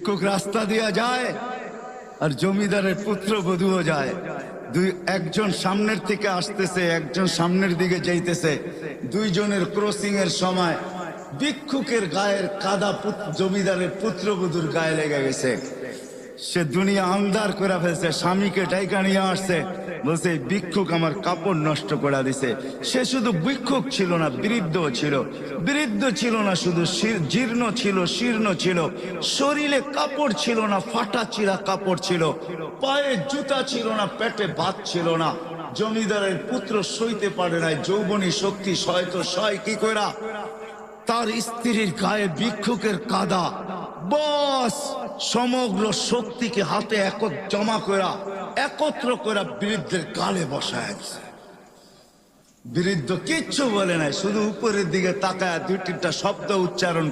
ভিক্ষুক রাস্তা দিয়া যায় আর জমিদারের পুত্রবধূও যায়। একজন সামনের থেকে আসতেছে, একজন সামনের দিকে যাইতেছে। দুইজনের ক্রসিং এর সময় ভিক্ষুকের গায়ের কাদা জমিদারের পুত্রবধূর গায়ে লেগে গেছে। সে দুনিয়া আন্ধার করে ফেলছে, স্বামীকে ডাইকা নিয়ে আসছে, বলছে ভিক্ষুক আমার কাপড় নষ্ট করে দিছে। সে শুধু ভিক্ষুক ছিল না, বৃদ্ধ ছিল। বৃদ্ধ ছিল না শুধু, জীর্ণ ছিল, শীর্ণ ছিল, শরীরে কাপড় ছিল না, ফাটা চিরা কাপড় ছিল, পায়ে জুতা ছিল না, পেটে ভাত ছিল না। জমিদারের পুত্র সইতে পারে নাই, যৌবনী শক্তি সয় তো সয় কি কইরা। তার স্ত্রীর গায়ে ভিক্ষুকের কাদা, বস সমগ্র শক্তিকে হাতে জমা করা, একত্র করা বৃদ্ধের গালে বসায় দিছে। বৃদ্ধ কিচ্ছু বলে নাই, শুধু উপরের দিকে তাকায় দুই তিনটা শব্দ উচ্চারণ